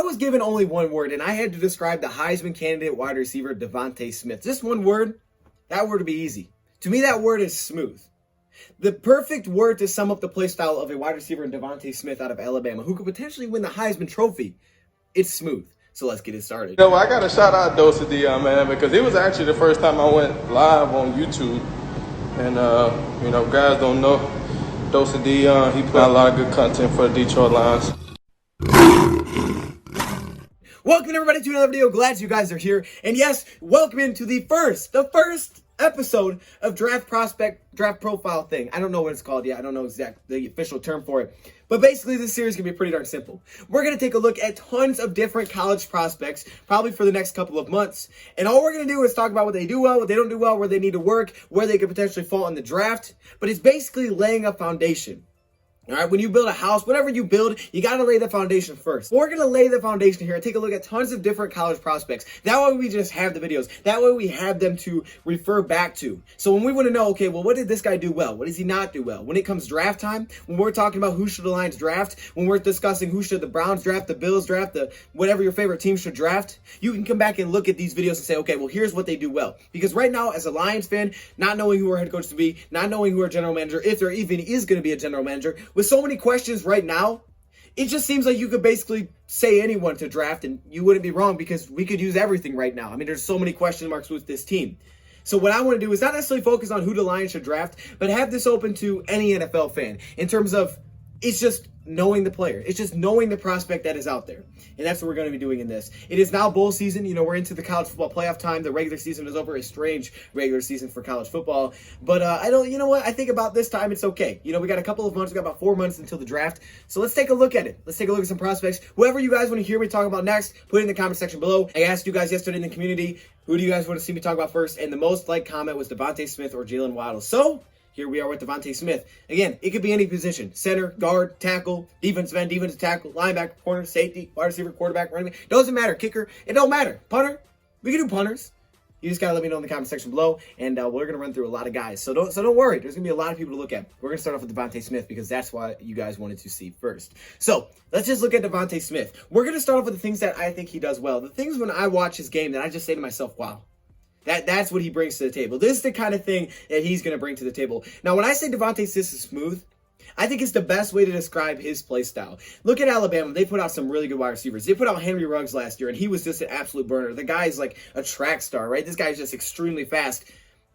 I was given only one word, and I had to describe the Heisman candidate wide receiver DeVonta Smith. Just one word, that word would be easy. To me, that word is smooth. The perfect word to sum up the play style of a wide receiver in DeVonta Smith out of Alabama, who could potentially win the Heisman Trophy. It's smooth. So let's get it started. You know, I got to shout out DoseOfDion, man, because it was actually the first time I went live on YouTube. And, guys don't know, DoseOfDion, he put out a lot of good content for the Detroit Lions. Welcome everybody to another video. Glad you guys are here. And yes, welcome into the first episode of draft profile thing. I don't know what it's called yet. I don't know the official term for it. But basically this series is going to be pretty darn simple. We're going to take a look at tons of different college prospects, probably for the next couple of months. And all we're going to do is talk about what they do well, what they don't do well, where they need to work, where they could potentially fall in the draft. But it's basically laying a foundation. All right, when you build a house, whatever you build, you got to lay the foundation first. We're going to lay the foundation here and take a look at tons of different college prospects. That way we just have the videos. That way we have them to refer back to. So when we want to know, okay, well, what did this guy do well? What does he not do well? When it comes draft time, when we're talking about who should the Lions draft, when we're discussing who should the Browns draft, the Bills draft, whatever your favorite team should draft, you can come back and look at these videos and say, okay, well, here's what they do well. Because right now, as a Lions fan, not knowing who our head coach to be, not knowing who our general manager, if there even is going to be a general manager, with so many questions right now, it just seems like you could basically say anyone to draft and you wouldn't be wrong because we could use everything right now. I mean, there's so many question marks with this team. So what I want to do is not necessarily focus on who the Lions should draft, but have this open to any NFL fan in terms of it's just knowing the player. It's just knowing the prospect that is out there. And that's what we're going to be doing in this. It is now bowl season. You know, we're into the college football playoff time. The regular season is over. A strange regular season for college football. But you know what? I think about this time, it's okay. You know, we got a couple of months. We got about 4 months until the draft. So let's take a look at it. Let's take a look at some prospects. Whoever you guys want to hear me talk about next, put it in the comment section below. I asked you guys yesterday in the community, who do you guys want to see me talk about first? And the most liked comment was DeVonta Smith or Jalen Waddle. So here we are with DeVonta Smith. Again, it could be any position. Center, guard, tackle, defensive end, defensive tackle, linebacker, corner, safety, wide receiver, quarterback, running back. Doesn't matter. Kicker, it don't matter. Punter, we can do punters. You just got to let me know in the comment section below, and we're going to run through a lot of guys. So don't worry. There's going to be a lot of people to look at. We're going to start off with DeVonta Smith because that's what you guys wanted to see first. So let's just look at DeVonta Smith. We're going to start off with the things that I think he does well. The things when I watch his game that I just say to myself, wow. That's what he brings to the table. This is the kind of thing that he's going to bring to the table. Now, when I say DeVonta Smith is smooth, I think it's the best way to describe his play style. Look at Alabama. They put out some really good wide receivers. They put out Henry Ruggs last year, and he was just an absolute burner. The guy is like a track star, right? This guy is just extremely fast.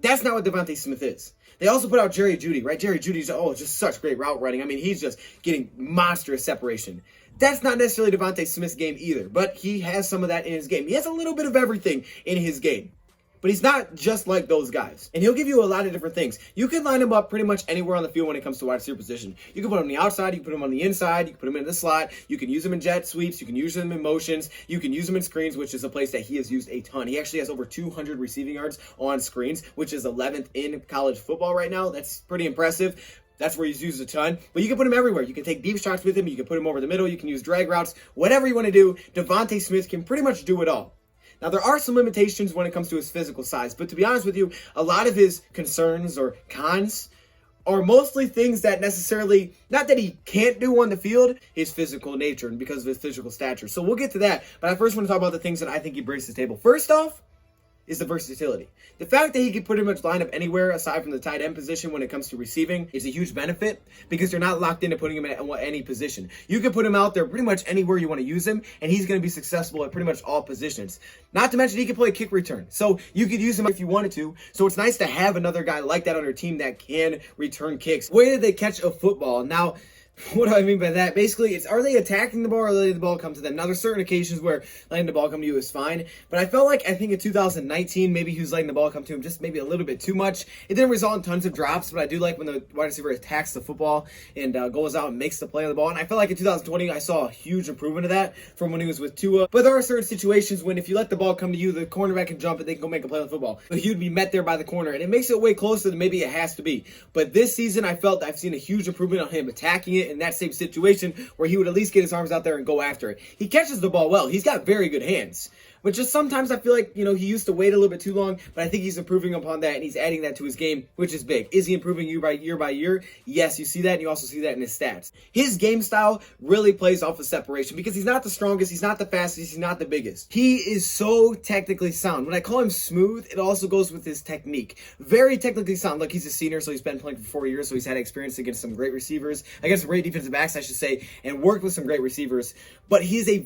That's not what DeVonta Smith is. They also put out Jerry Jeudy, right? Jerry Jeudy's, just such great route running. I mean, he's just getting monstrous separation. That's not necessarily DeVonta Smith's game either, but he has some of that in his game. He has a little bit of everything in his game. But he's not just like those guys. And he'll give you a lot of different things. You can line him up pretty much anywhere on the field when it comes to wide receiver position. You can put him on the outside. You can put him on the inside. You can put him in the slot. You can use him in jet sweeps. You can use him in motions. You can use him in screens, which is a place that he has used a ton. He actually has over 200 receiving yards on screens, which is 11th in college football right now. That's pretty impressive. That's where he's used a ton. But you can put him everywhere. You can take deep shots with him. You can put him over the middle. You can use drag routes. Whatever you want to do, DeVonta Smith can pretty much do it all. Now, there are some limitations when it comes to his physical size, but to be honest with you, a lot of his concerns or cons are mostly things that necessarily, not that he can't do on the field, his physical nature and because of his physical stature. So we'll get to that, but I first want to talk about the things that I think he brings to the table. First off, is the versatility. The fact that he can pretty much line up anywhere aside from the tight end position when it comes to receiving is a huge benefit because you're not locked into putting him in any position. You can put him out there pretty much anywhere you want to use him, and he's going to be successful at pretty much all positions. Not to mention he can play kick return. So you could use him if you wanted to. So it's nice to have another guy like that on your team that can return kicks. Where did they catch a football? Now, what do I mean by that? Basically, are they attacking the ball or letting the ball come to them? Now, there's certain occasions where letting the ball come to you is fine, but I think in 2019, maybe he was letting the ball come to him just maybe a little bit too much. It didn't result in tons of drops, but I do like when the wide receiver attacks the football and goes out and makes the play on the ball. And I felt like in 2020, I saw a huge improvement of that from when he was with Tua. But there are certain situations when if you let the ball come to you, the cornerback can jump and they can go make a play on the football. But you'd be met there by the corner, and it makes it way closer than maybe it has to be. But this season, I felt I've seen a huge improvement on him attacking it in that same situation where he would at least get his arms out there and go after it. He catches the ball well. He's got very good hands. But just sometimes I feel like, he used to wait a little bit too long, but I think he's improving upon that, and he's adding that to his game, which is big. Is he improving year by year? Yes, you see that, and you also see that in his stats. His game style really plays off of separation because he's not the strongest, he's not the fastest, he's not the biggest. He is so technically sound. When I call him smooth, it also goes with his technique. Very technically sound. Like, he's a senior, so he's been playing for 4 years, so he's had experience against some great receivers, against some great defensive backs, I should say, and worked with some great receivers. But he's a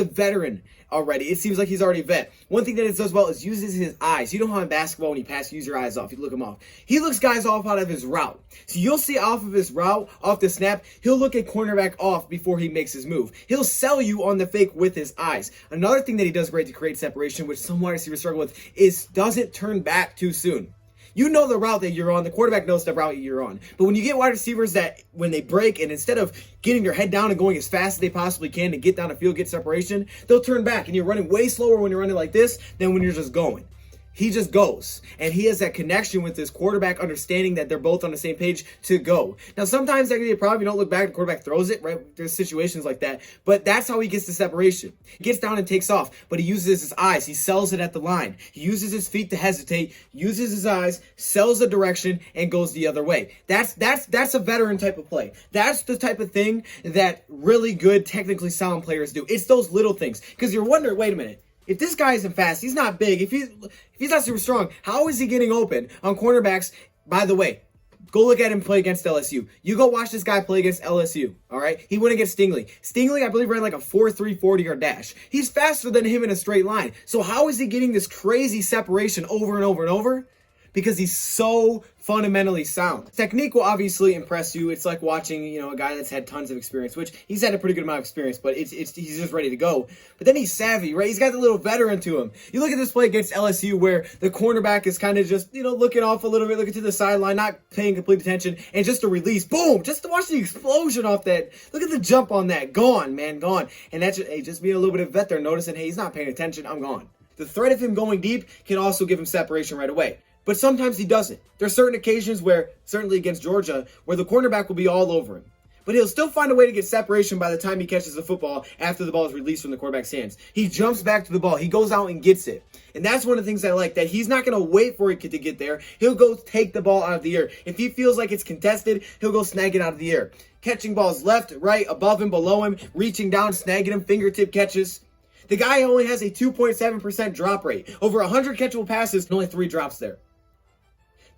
veteran already. It seems like he's already vet. One thing that it does well is uses his eyes. You know how in basketball when you pass, you use your eyes off. You look him off. He looks guys off out of his route. So you'll see off of his route, off the snap, he'll look at cornerback off before he makes his move. He'll sell you on the fake with his eyes. Another thing that he does great to create separation, which some wide receivers struggle with, is doesn't turn back too soon. You know the route that you're on. The quarterback knows the route you're on. But when you get wide receivers that when they break and instead of getting their head down and going as fast as they possibly can to get down the field, get separation, they'll turn back. And you're running way slower when you're running like this than when you're just going. He just goes, and he has that connection with his quarterback, understanding that they're both on the same page to go. Now, sometimes that can be a problem. You don't look back, the quarterback throws it, right? There's situations like that, but that's how he gets the separation. He gets down and takes off, but he uses his eyes. He sells it at the line. He uses his feet to hesitate, uses his eyes, sells the direction, and goes the other way. That's a veteran type of play. That's the type of thing that really good, technically sound players do. It's those little things, because you're wondering, wait a minute. If this guy isn't fast, he's not big, if he's not super strong, how is he getting open on cornerbacks? By the way, go look at him play against LSU. You go watch this guy play against LSU, all right? He went against Stingley. Stingley, I believe, ran like a 4.3 40-yard dash. He's faster than him in a straight line. So how is he getting this crazy separation over and over and over? Because he's so fundamentally sound. Technique will obviously impress you. It's like watching, a guy that's had tons of experience, which he's had a pretty good amount of experience, but he's just ready to go. But then he's savvy, right? He's got the little veteran to him. You look at this play against LSU where the cornerback is kind of just, looking off a little bit, looking to the sideline, not paying complete attention, and just a release, boom, just to watch the explosion off that. Look at the jump on that. Gone, man, gone. And that's just being a little bit of vet there, noticing, hey, he's not paying attention, I'm gone. The threat of him going deep can also give him separation right away. But sometimes he doesn't. There's certain occasions where, certainly against Georgia, where the cornerback will be all over him. But he'll still find a way to get separation by the time he catches the football after the ball is released from the quarterback's hands. He jumps back to the ball. He goes out and gets it. And that's one of the things I like, that he's not going to wait for it to get there. He'll go take the ball out of the air. If he feels like it's contested, he'll go snag it out of the air. Catching balls left, right, above him, below him, reaching down, snagging him, fingertip catches. The guy only has a 2.7% drop rate. Over 100 catchable passes, and only 3 drops there.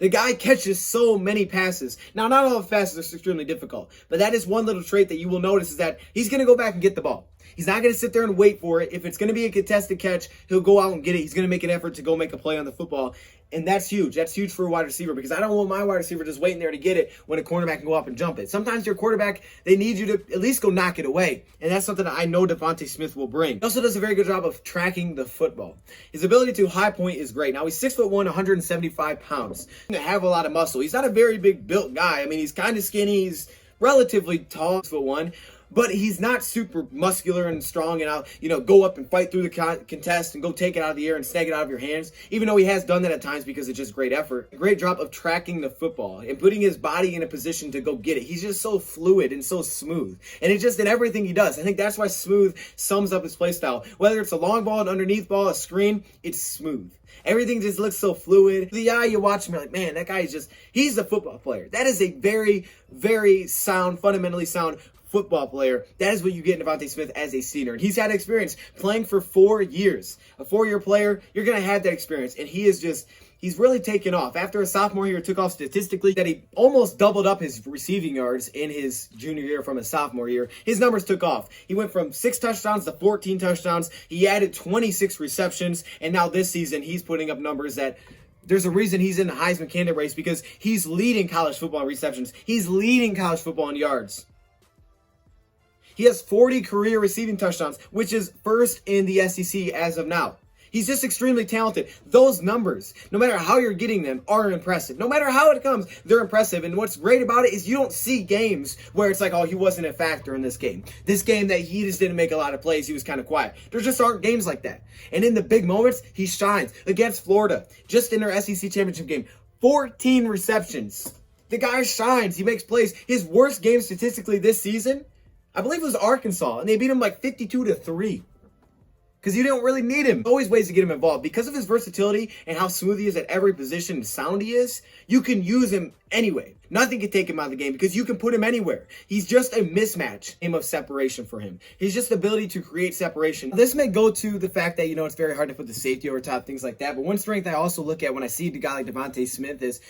The guy catches so many passes. Now, not all the passes are extremely difficult, but that is one little trait that you will notice is that he's going to go back and get the ball. He's not going to sit there and wait for it. If it's going to be a contested catch, he'll go out and get it. He's going to make an effort to go make a play on the football. And that's huge. That's huge for a wide receiver, because I don't want my wide receiver just waiting there to get it when a cornerback can go up and jump it. Sometimes your quarterback, they need you to at least go knock it away. And that's something that I know DeVonta Smith will bring. He also does a very good job of tracking the football. His ability to high point is great. Now, he's 6'1", 175 pounds. He doesn't have a lot of muscle. He's not a very big built guy. I mean, he's kind of skinny. He's relatively tall, 6'1". But he's not super muscular and strong and out, go up and fight through the contest and go take it out of the air and snag it out of your hands, even though he has done that at times because it's just great effort. A great job of tracking the football and putting his body in a position to go get it. He's just so fluid and so smooth. And it's just in everything he does. I think that's why smooth sums up his play style. Whether it's a long ball, an underneath ball, a screen, it's smooth. Everything just looks so fluid. The eye, you watch him, you're like, man, that guy is he's a football player. That is a very, very sound, fundamentally sound football player. That is what you get in DeVonta Smith as a senior. And he's had experience playing for 4 years. A 4-year player, you're going to have that experience. And he's really taken off. After a sophomore year, took off statistically, that he almost doubled up his receiving yards in his junior year from his sophomore year. His numbers took off. He went from 6 touchdowns to 14 touchdowns. He added 26 receptions. And now this season, he's putting up numbers that there's a reason he's in the Heisman candidate race, because he's leading college football in receptions. He's leading college football in yards. He has 40 career receiving touchdowns, which is first in the SEC as of now. He's just extremely talented. Those numbers, no matter how you're getting them, are impressive. No matter how it comes, they're impressive. And what's great about it is you don't see games where it's like, oh, he wasn't a factor in this game. This game that he just didn't make a lot of plays, he was kind of quiet. There just aren't games like that. And in the big moments, he shines. Against Florida, just in their SEC championship game, 14 receptions. The guy shines. He makes plays. His worst game statistically this season, I believe it was Arkansas, and they beat him like 52-3. because you don't really need him. Always ways to get him involved. Because of his versatility and how smooth he is at every position and sound he is, you can use him anyway. Nothing can take him out of the game because you can put him anywhere. He's just a mismatch of separation for him. He's just the ability to create separation. This may go to the fact that, it's very hard to put the safety over top, things like that. But one strength I also look at when I see a guy like DeVonta Smith is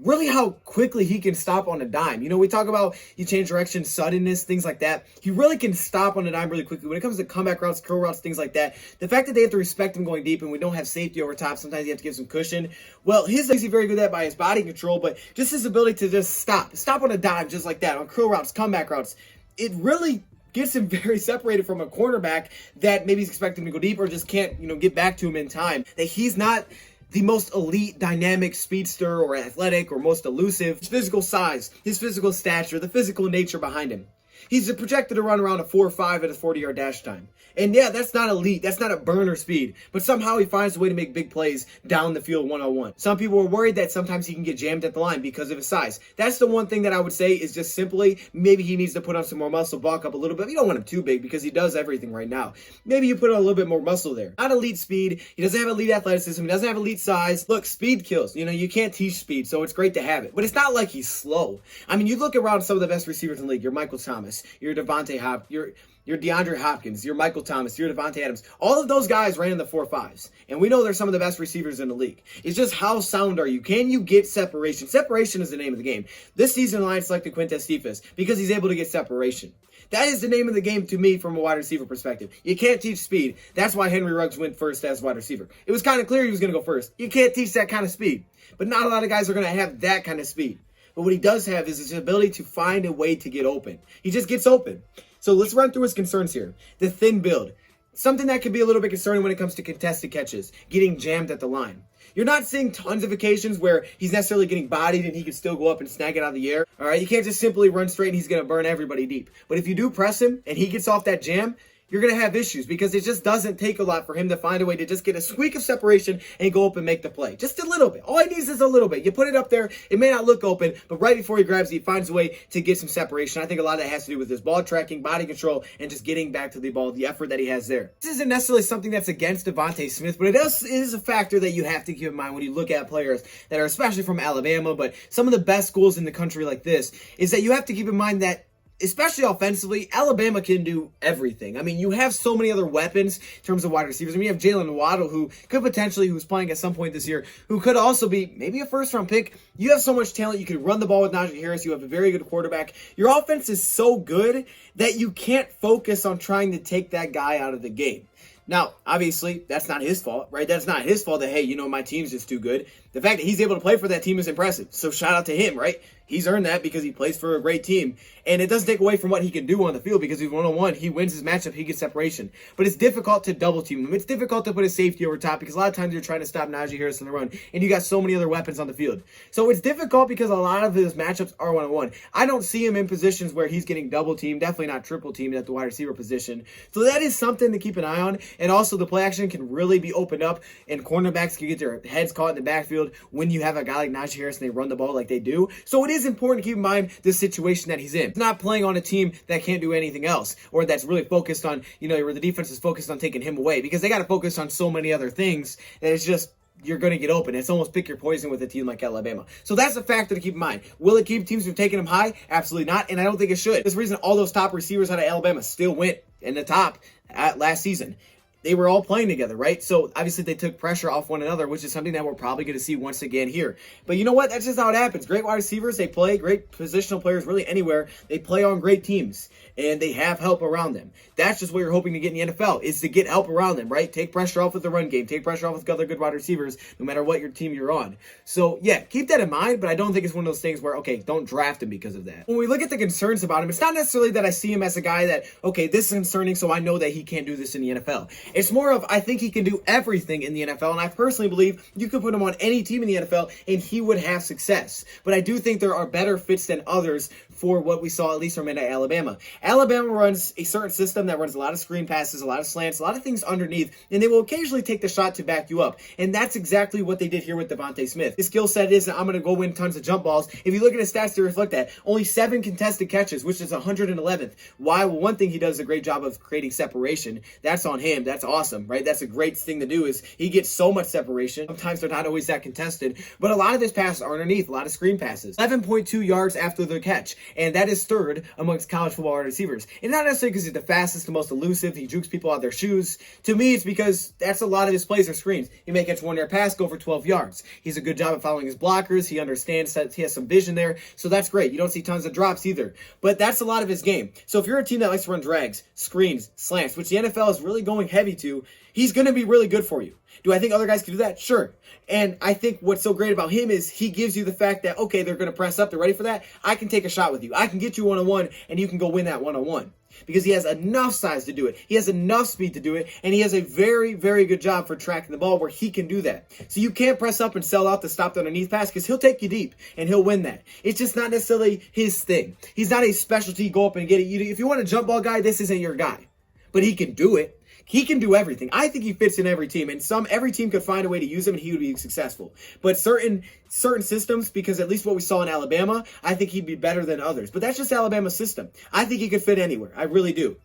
really how quickly he can stop on a dime. We talk about you change direction, suddenness, things like that. He really can stop on a dime really quickly. When it comes to comeback routes, curl routes, things like that, the fact that they have to respect him going deep and we don't have safety over top, sometimes you have to give some cushion. Well, he's very good at that by his body control, but just his ability to just stop on a dime just like that, on curl routes, comeback routes, it really gets him very separated from a cornerback that maybe he's expecting to go deep or just can't, get back to him in time. That he's not the most elite, dynamic speedster or athletic or most elusive. His physical size, his physical stature, the physical nature behind him. He's projected to run around a 4.5 at a 40-yard dash time. And yeah, that's not elite. That's not a burner speed. But somehow he finds a way to make big plays down the field one-on-one. Some people are worried that sometimes he can get jammed at the line because of his size. That's the one thing that I would say is just simply maybe he needs to put on some more muscle, bulk up a little bit. You don't want him too big because he does everything right now. Maybe you put on a little bit more muscle there. Not elite speed. He doesn't have elite athleticism. He doesn't have elite size. Look, speed kills. You can't teach speed, so it's great to have it. But it's not like he's slow. I mean, you look around some of the best receivers in the league. You're Michael Thomas. You're DeVonta Hopkins. You're DeAndre Hopkins, you're Michael Thomas, you're Devontae Adams. All of those guys ran in the 4.5s. And we know they're some of the best receivers in the league. It's just how sound are you? Can you get separation? Separation is the name of the game. This season, Lions selected Quintez Cephas because he's able to get separation. That is the name of the game to me from a wide receiver perspective. You can't teach speed. That's why Henry Ruggs went first as wide receiver. It was kind of clear he was going to go first. You can't teach that kind of speed. But not a lot of guys are going to have that kind of speed. But what he does have is his ability to find a way to get open. He just gets open. So let's run through his concerns here. The thin build. Something that could be a little bit concerning when it comes to contested catches. Getting jammed at the line. You're not seeing tons of occasions where he's necessarily getting bodied and he can still go up and snag it out of the air. All right, you can't just simply run straight and he's going to burn everybody deep. But if you do press him and he gets off that jam, you're going to have issues because it just doesn't take a lot for him to find a way to just get a squeak of separation and go up and make the play. Just a little bit. All he needs is a little bit. You put it up there, it may not look open, but right before he grabs it, he finds a way to get some separation. I think a lot of that has to do with his ball tracking, body control, and just getting back to the ball, the effort that he has there. This isn't necessarily something that's against DeVonta Smith, but it is a factor that you have to keep in mind when you look at players that are especially from Alabama, but some of the best schools in the country like this, is that you have to keep in mind that especially offensively, Alabama can do everything. I mean, you have so many other weapons in terms of wide receivers. I mean, you have Jalen Waddle, who could potentially, who's playing at some point this year, who could also be maybe a first-round pick. You have so much talent. You can run the ball with Najee Harris. You have a very good quarterback. Your offense is so good that you can't focus on trying to take that guy out of the game. Now, obviously, that's not his fault, right? That's not his fault that, hey, my team's just too good. The fact that he's able to play for that team is impressive. So shout out to him, right? He's earned that because he plays for a great team. And it doesn't take away from what he can do on the field because he's one-on-one. He wins his matchup. He gets separation. But it's difficult to double team him. It's difficult to put a safety over top because a lot of times you're trying to stop Najee Harris on the run and you got so many other weapons on the field. So it's difficult because a lot of his matchups are one-on-one. I don't see him in positions where he's getting double teamed, definitely not triple teamed at the wide receiver position. So that is something to keep an eye on. And also the play action can really be opened up and cornerbacks can get their heads caught in the backfield when you have a guy like Najee Harris and they run the ball like they do. So it is important to keep in mind the situation that he's in. He's not playing on a team that can't do anything else or that's really focused on, where the defense is focused on taking him away because they got to focus on so many other things that it's just, you're going to get open. It's almost pick your poison with a team like Alabama. So that's a factor to keep in mind. Will it keep teams from taking him high? Absolutely not, and I don't think it should. There's a reason all those top receivers out of Alabama still went in the top last season. They were all playing together, right? So obviously they took pressure off one another, which is something that we're probably going to see once again here. But you know what? That's just how it happens. Great wide receivers, they play. Great positional players, really anywhere. They play on great teams, and they have help around them. That's just what you're hoping to get in the NFL, is to get help around them, right? Take pressure off with the run game. Take pressure off with other good wide receivers, no matter what your team you're on. So, yeah, keep that in mind, but I don't think it's one of those things where, okay, don't draft him because of that. When we look at the concerns about him, it's not necessarily that I see him as a guy that, okay, this is concerning, so I know that he can't do this in the NFL. It's more of, I think he can do everything in the NFL, and I personally believe you could put him on any team in the NFL, and he would have success. But I do think there are better fits than others for what we saw, at least from Alabama. Alabama runs a certain system that runs a lot of screen passes, a lot of slants, a lot of things underneath, and they will occasionally take the shot to back you up. And that's exactly what they did here with DeVonta Smith. His skill set isn't, I'm going to go win tons of jump balls. If you look at his stats to reflect that, only 7 contested catches, which is 111th. Why? Well, one thing he does a great job of creating separation. That's on him. That's awesome, right? That's a great thing to do, is he gets so much separation. Sometimes they're not always that contested, but a lot of his passes are underneath, a lot of screen passes. 11.2 yards after the catch, and that is third amongst college football wide receivers. And not necessarily because he's the fastest, the most elusive, he jukes people out their shoes. To me, it's because that's a lot of his plays are screens. He may catch 1-yard pass, go for 12 yards. He's a good job of following his blockers. He understands that he has some vision there, so that's great. You don't see tons of drops either, but that's a lot of his game. So if you're a team that likes to run drags, screens, slants, which the NFL is really going heavy to, he's going to be really good for you. Do I think other guys can do that? Sure. And I think what's so great about him is he gives you the fact that, okay, they're going to press up, they're ready for that. I can take a shot with you. I can get you one-on-one, and you can go win that one-on-one. Because he has enough size to do it. He has enough speed to do it. And he has a very, very good job for tracking the ball where he can do that. So you can't press up and sell out the stop underneath pass, because he'll take you deep and he'll win that. It's just not necessarily his thing. He's not a specialty go up and get it. If you want a jump ball guy, this isn't your guy. But he can do it. He can do everything. I think he fits in every team, and every team could find a way to use him, and he would be successful. But certain systems, because at least what we saw in Alabama, I think he'd be better than others. But that's just Alabama's system. I think he could fit anywhere. I really do.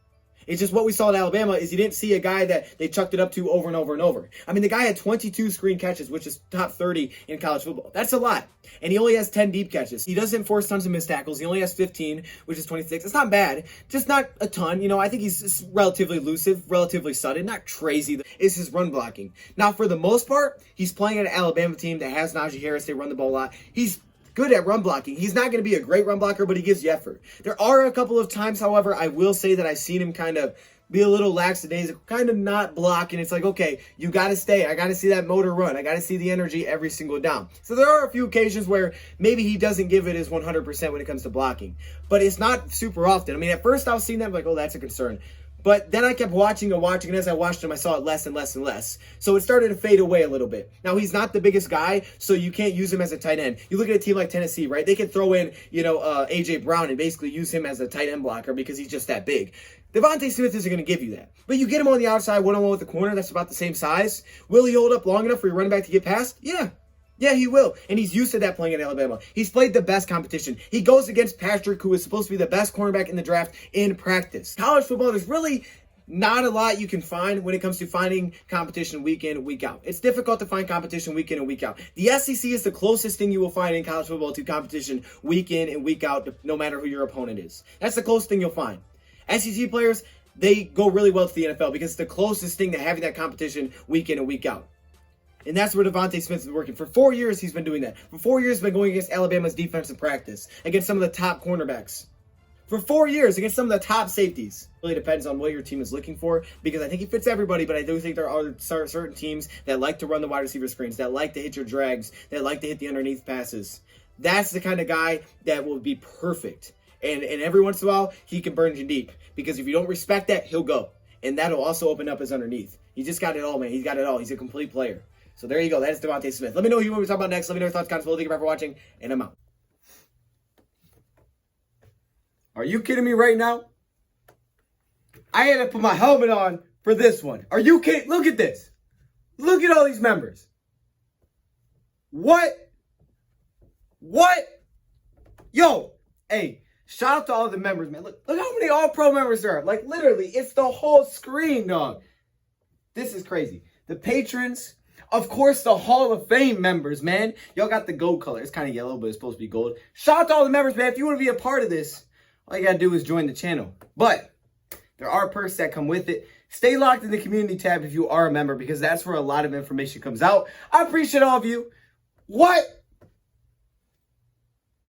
It's just what we saw in Alabama is you didn't see a guy that they chucked it up to over and over and over. I mean, the guy had 22 screen catches, which is top 30 in college football. That's a lot. And he only has 10 deep catches. He doesn't force tons of missed tackles. He only has 15, which is 26. It's not bad. Just not a ton. I think he's relatively elusive, relatively sudden, not crazy. It's his run blocking. Now, for the most part, he's playing at an Alabama team that has Najee Harris. They run the ball a lot. He's good at run blocking. He's not going to be a great run blocker, but he gives you effort. There are a couple of times, however, I will say that I've seen him kind of be a little lackadaisical, kind of not blocking. It's like, okay, you got to stay. I got to see that motor run. I got to see the energy every single down. So there are a few occasions where maybe he doesn't give it his 100% when it comes to blocking, but it's not super often. I mean, at first I was seeing that, like, oh, that's a concern. But then I kept watching, and as I watched him, I saw it less and less and less. So it started to fade away a little bit. Now, he's not the biggest guy, so you can't use him as a tight end. You look at a team like Tennessee, right? They can throw in, A.J. Brown and basically use him as a tight end blocker because he's just that big. DeVonta Smith isn't going to give you that. But you get him on the outside one-on-one with the corner that's about the same size. Will he hold up long enough for your running back to get past? Yeah. Yeah, he will. And he's used to that playing at Alabama. He's played the best competition. He goes against Patrick, who is supposed to be the best cornerback in the draft in practice. College football, there's really not a lot you can find when it comes to finding competition week in, week out. It's difficult to find competition week in and week out. The SEC is the closest thing you will find in college football to competition week in and week out, no matter who your opponent is. That's the closest thing you'll find. SEC players, they go really well to the NFL because it's the closest thing to having that competition week in and week out. And that's where DeVonta Smith's been working. For 4 years, he's been doing that. For 4 years, he's been going against Alabama's defense in practice, against some of the top cornerbacks. For 4 years, against some of the top safeties. It really depends on what your team is looking for, because I think he fits everybody, but I do think there are certain teams that like to run the wide receiver screens, that like to hit your drags, that like to hit the underneath passes. That's the kind of guy that will be perfect. And every once in a while, he can burn you deep, because if you don't respect that, he'll go. And that'll also open up his underneath. He just got it all, man. He's got it all. He's a complete player. So there you go. That is DeVonta Smith. Let me know who you want to talk about next. Let me know your thoughts, comments below. Thank you for watching, and I'm out. Are you kidding me right now? I had to put my helmet on for this one. Are you kidding? Look at this. Look at all these members. What? Yo, hey, shout out to all the members, man. Look how many All-Pro members there are. Like, literally, it's the whole screen, dog. This is crazy. The patrons, of course, the Hall of Fame members, man. Y'all got the gold color. It's kind of yellow, but it's supposed to be gold. Shout out to all the members, man. If you want to be a part of this, all you got to do is join the channel. But there are perks that come with it. Stay locked in the community tab if you are a member, because that's where a lot of information comes out. I appreciate all of you. What?